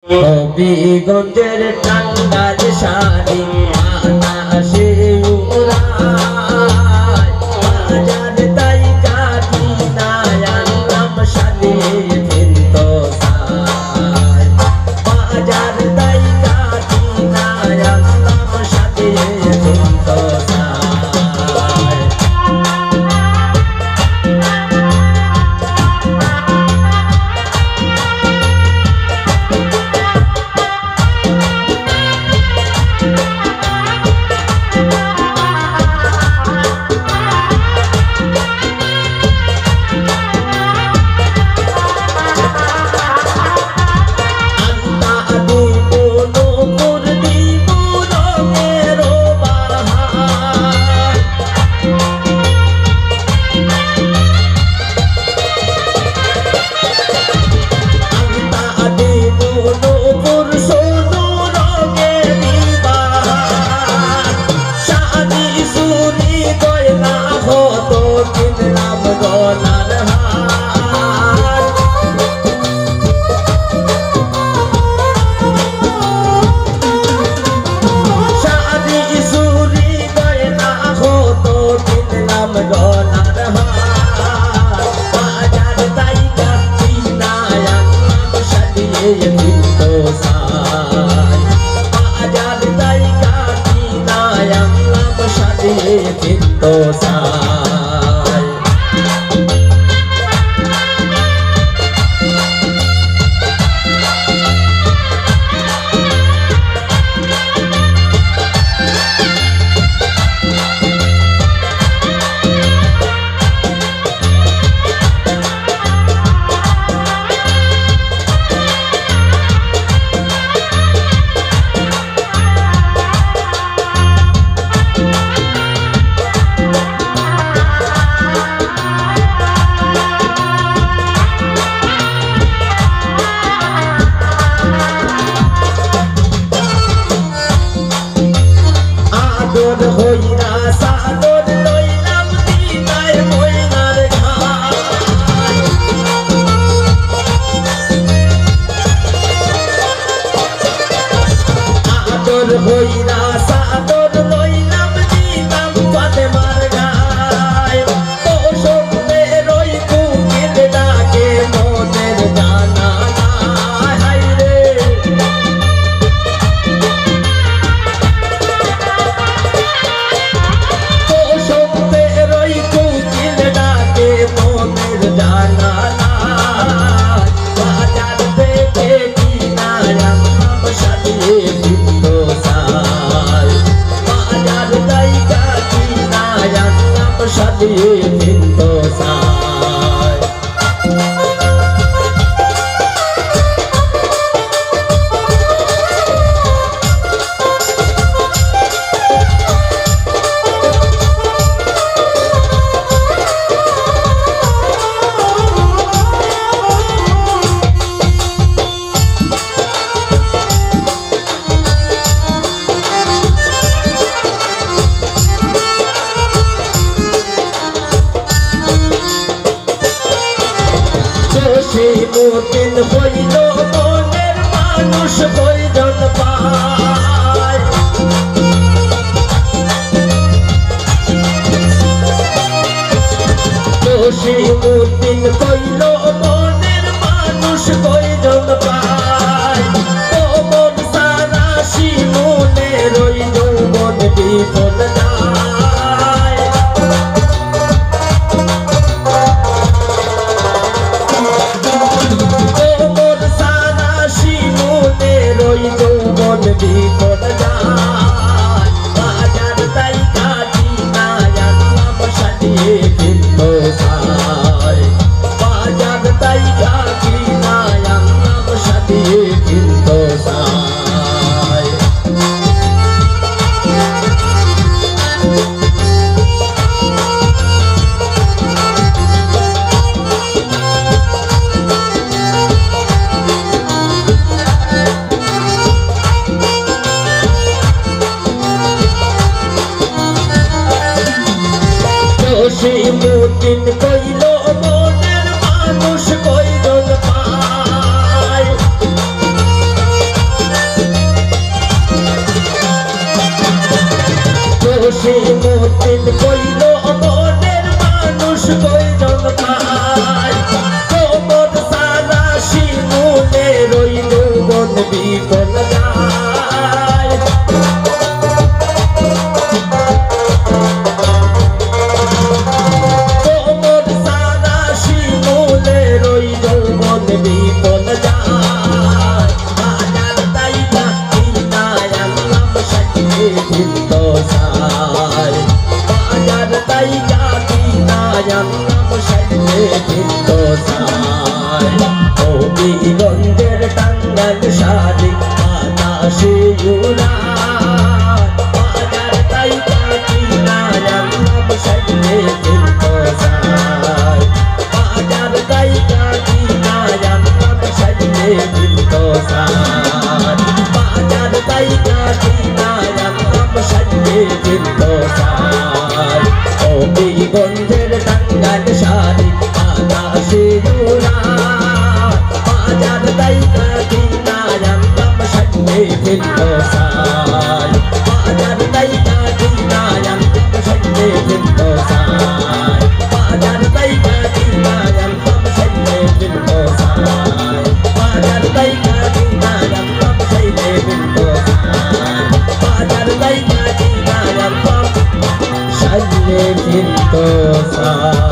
হবিগঞ্জের টাঙ্গার শাড়ি আকাশে উড়ায়, বাজার তাই কাটি নাই আনলাম সাজিয়ে হিন্দুস্তান। বাজার তাই কাটি নাই আনলাম সাজিয়ে হিন্দুস্তান। মতিন হইল মনের মানুষ কয়জন পায়। জসিমউদ্দিন কইল মনের মানুষ কয়জন পায়। ও মন সারা শিমুনের ওই যৌবন বিফল যায়। যৌবন বিপদ যায় বাজার তাই কাটি নাই আনলাম সাজিয়ে হিন্দুস্তান। বাজার তাই কাটি নাই আনলাম সাজিয়ে হিন্দুস্তান। জসিমউদ্দিন কইল মনের মানুষ কয়জন পায়। শিমুদ্দিন কইল মনের মানুষ কয়জন পায় তোমার সারা শিমুলে রইল বন বিপন যায় তোমার সারা শিমুলে রইল বন বিপন যায় বাজার তাইকা কিনায় আনলাম সাজিয়ে হিন্দোসায় বাজার তাইকা কিনায় আনলাম সাজিয়ে হিন্দোসায় হবিগঞ্জের টাঙ্গাইল শাড়ি আকাশে উড়ায় বাজার তাইকা কিনায় আনলাম সাজিয়ে হিন্দোসায় বাজার তাইকা কিনায় আনলাম সাজিয়ে হিন্দোসায় বাজার তাইকা কিনায় আনলাম সাজিয়ে হিন্দোসায় হবিগঞ্জের টাঙ্গাইল শাড়ি আকাশে উড়ায় বাজার তাইকা কিনায় আনলাম সাজিয়ে হিন্দোসায় বাজার তাইকা কিনায় আনলাম সাজিয়ে হিন্দোসায় বাজার তাইকা কিনায় আনলাম সাজিয়ে হিন্দোসায় বাজার তাইকা কিনায় আনলাম সাজিয়ে হিন্দোসায় বাজার তাইকা কিনায় আনলাম সাজিয়ে হিন্দোসায়